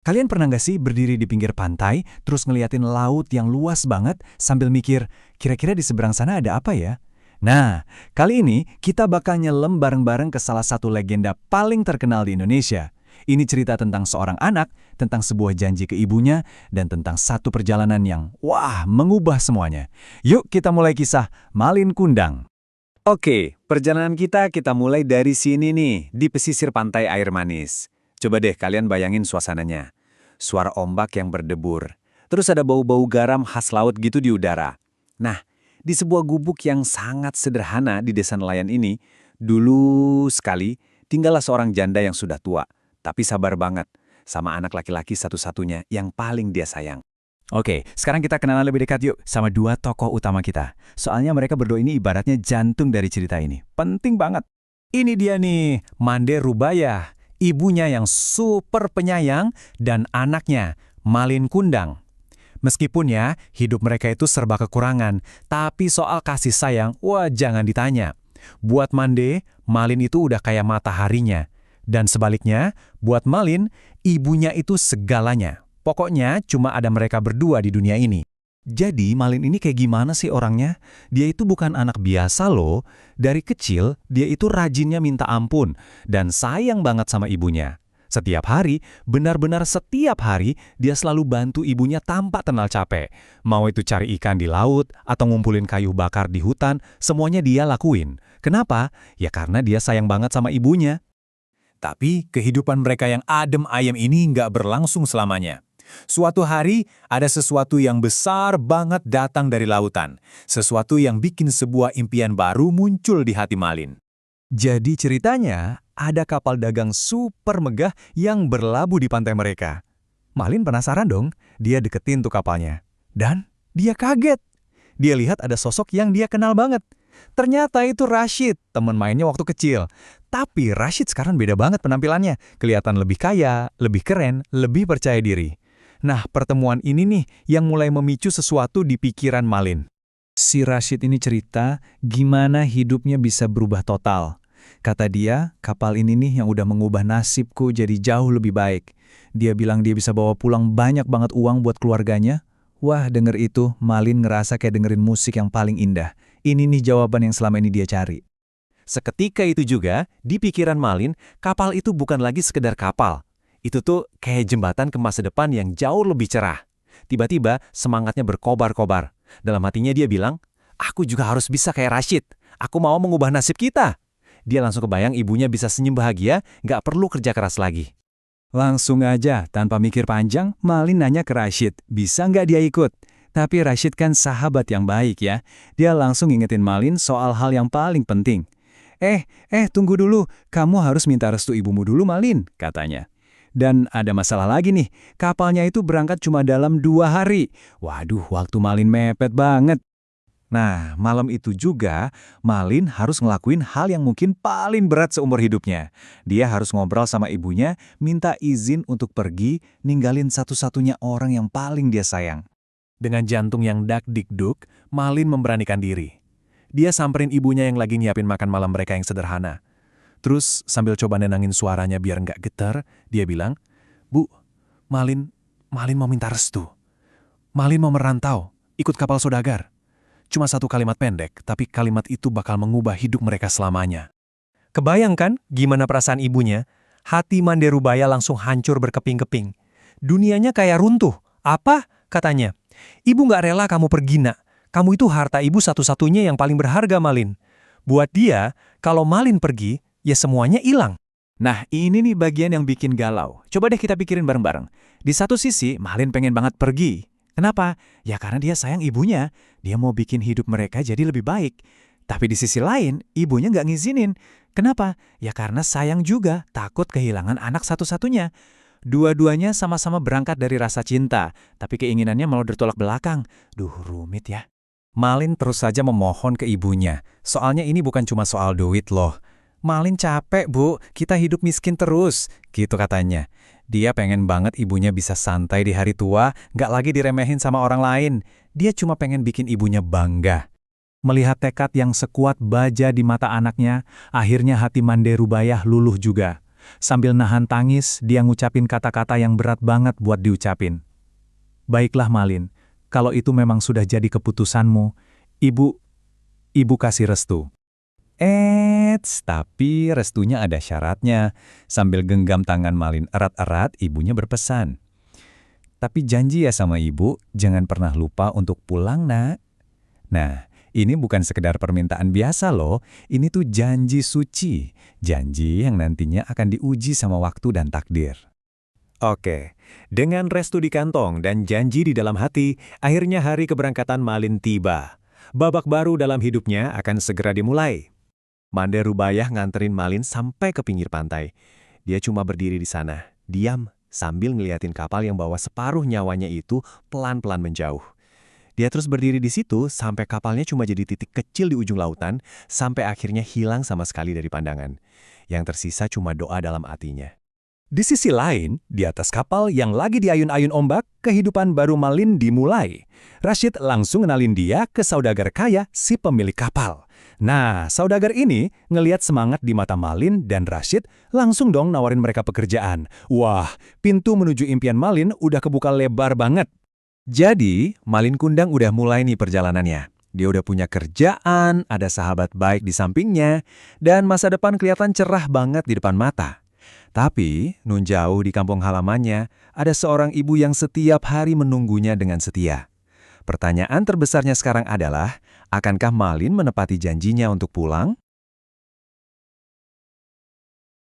Kalian pernah nggak sih berdiri di pinggir pantai, terus ngeliatin laut yang luas banget, sambil mikir, kira-kira di seberang sana ada apa ya? Nah, kali ini kita bakal nyelam bareng-bareng ke salah satu legenda paling terkenal di Indonesia. Ini cerita tentang seorang anak, tentang sebuah janji ke ibunya, dan tentang satu perjalanan yang, wah, mengubah semuanya. Yuk kita mulai kisah Malin Kundang. Oke, perjalanan kita mulai dari sini nih, di pesisir pantai Air Manis. Coba deh kalian bayangin suasananya. Suara ombak yang berdebur. Terus ada bau-bau garam khas laut gitu di udara. Nah, di sebuah gubuk yang sangat sederhana di desa nelayan ini, dulu sekali tinggallah seorang janda yang sudah tua, tapi sabar banget, sama anak laki-laki satu-satunya yang paling dia sayang. Oke, sekarang kita kenalan lebih dekat yuk sama dua tokoh utama kita. Soalnya mereka berdua ini ibaratnya jantung dari cerita ini. Penting banget. Ini dia nih, Mande Rubaya, ibunya yang super penyayang dan anaknya, Malin Kundang. Meskipun ya, hidup mereka itu serba kekurangan, tapi soal kasih sayang, wah jangan ditanya. Buat Mande, Malin itu udah kayak mataharinya. Dan sebaliknya, buat Malin, ibunya itu segalanya. Pokoknya cuma ada mereka berdua di dunia ini. Jadi Malin ini kayak gimana sih orangnya? Dia itu bukan anak biasa loh. Dari kecil, dia itu rajinnya minta ampun dan sayang banget sama ibunya. Setiap hari, benar-benar setiap hari, dia selalu bantu ibunya tanpa kenal capek. Mau itu cari ikan di laut atau ngumpulin kayu bakar di hutan, semuanya dia lakuin. Kenapa? Ya karena dia sayang banget sama ibunya. Tapi kehidupan mereka yang adem ayem ini nggak berlangsung selamanya. Suatu hari, ada sesuatu yang besar banget datang dari lautan. Sesuatu yang bikin sebuah impian baru muncul di hati Malin. Jadi ceritanya, ada kapal dagang super megah yang berlabuh di pantai mereka. Malin penasaran dong, dia deketin tuh kapalnya. Dan dia kaget. Dia lihat ada sosok yang dia kenal banget. Ternyata itu Rashid, teman mainnya waktu kecil. Tapi Rashid sekarang beda banget penampilannya. Kelihatan lebih kaya, lebih keren, lebih percaya diri. Nah, pertemuan ini nih yang mulai memicu sesuatu di pikiran Malin. Si Rashid ini cerita gimana hidupnya bisa berubah total. Kata dia, kapal ini nih yang udah mengubah nasibku jadi jauh lebih baik. Dia bilang dia bisa bawa pulang banyak banget uang buat keluarganya. Wah, denger itu, Malin ngerasa kayak dengerin musik yang paling indah. Ini nih jawaban yang selama ini dia cari. Seketika itu juga, di pikiran Malin, kapal itu bukan lagi sekedar kapal. Itu tuh kayak jembatan ke masa depan yang jauh lebih cerah. Tiba-tiba semangatnya berkobar-kobar. Dalam hatinya dia bilang, aku juga harus bisa kayak Rashid. Aku mau mengubah nasib kita. Dia langsung kebayang ibunya bisa senyum bahagia, nggak perlu kerja keras lagi. Langsung aja, tanpa mikir panjang, Malin nanya ke Rashid, bisa nggak dia ikut? Tapi Rashid kan sahabat yang baik ya. Dia langsung ngingetin Malin soal hal yang paling penting. Tunggu dulu, kamu harus minta restu ibumu dulu Malin, katanya. Dan ada masalah lagi nih, kapalnya itu berangkat cuma dalam 2 hari. Waduh, waktu Malin mepet banget. Nah, malam itu juga, Malin harus ngelakuin hal yang mungkin paling berat seumur hidupnya. Dia harus ngobrol sama ibunya, minta izin untuk pergi, ninggalin satu-satunya orang yang paling dia sayang. Dengan jantung yang dak-dik-duk, Malin memberanikan diri. Dia samperin ibunya yang lagi nyiapin makan malam mereka yang sederhana. Terus sambil coba nenangin suaranya biar nggak getar, dia bilang, Bu, Malin mau minta restu. Malin mau merantau, ikut kapal saudagar. Cuma satu kalimat pendek, tapi kalimat itu bakal mengubah hidup mereka selamanya. Kebayangkan gimana perasaan ibunya? Hati Mande Rubaya langsung hancur berkeping-keping. Dunianya kayak runtuh. Apa? Katanya. Ibu nggak rela kamu pergi, nak. Kamu itu harta ibu satu-satunya yang paling berharga, Malin. Buat dia, kalau Malin pergi, ya semuanya hilang. Nah, ini nih bagian yang bikin galau. Coba deh kita pikirin bareng-bareng. Di satu sisi, Malin pengen banget pergi. Kenapa? Ya karena dia sayang ibunya. Dia mau bikin hidup mereka jadi lebih baik. Tapi di sisi lain, ibunya nggak ngizinin. Kenapa? Ya karena sayang juga, takut kehilangan anak satu-satunya. Dua-duanya sama-sama berangkat dari rasa cinta, tapi keinginannya malah bertolak belakang. Duh, rumit ya. Malin terus saja memohon ke ibunya. Soalnya ini bukan cuma soal duit loh. Malin capek, Bu. Kita hidup miskin terus. Gitu katanya. Dia pengen banget ibunya bisa santai di hari tua, nggak lagi diremehin sama orang lain. Dia cuma pengen bikin ibunya bangga. Melihat tekad yang sekuat baja di mata anaknya, akhirnya hati Mande Rubaya luluh juga. Sambil nahan tangis, dia ngucapin kata-kata yang berat banget buat diucapin. Baiklah Malin, kalau itu memang sudah jadi keputusanmu, ibu kasih restu. Tapi restunya ada syaratnya. Sambil genggam tangan Malin erat-erat, ibunya berpesan. Tapi janji ya sama ibu, jangan pernah lupa untuk pulang, nak. Nah, ini bukan sekedar permintaan biasa loh, ini tuh janji suci. Janji yang nantinya akan diuji sama waktu dan takdir. Oke, dengan restu di kantong dan janji di dalam hati, akhirnya hari keberangkatan Malin tiba. Babak baru dalam hidupnya akan segera dimulai. Mande Rubayah nganterin Malin sampai ke pinggir pantai. Dia cuma berdiri di sana, diam, sambil ngeliatin kapal yang bawa separuh nyawanya itu pelan-pelan menjauh. Dia terus berdiri di situ sampai kapalnya cuma jadi titik kecil di ujung lautan, sampai akhirnya hilang sama sekali dari pandangan. Yang tersisa cuma doa dalam hatinya. Di sisi lain, di atas kapal yang lagi diayun-ayun ombak, kehidupan baru Malin dimulai. Rashid langsung kenalin dia ke saudagar kaya si pemilik kapal. Nah, saudagar ini ngelihat semangat di mata Malin dan Rashid, langsung dong nawarin mereka pekerjaan. Wah, pintu menuju impian Malin udah kebuka lebar banget. Jadi, Malin Kundang udah mulai nih perjalanannya. Dia udah punya kerjaan, ada sahabat baik di sampingnya, dan masa depan kelihatan cerah banget di depan mata. Tapi, nun jauh di kampung halamannya, ada seorang ibu yang setiap hari menunggunya dengan setia. Pertanyaan terbesarnya sekarang adalah, akankah Malin menepati janjinya untuk pulang?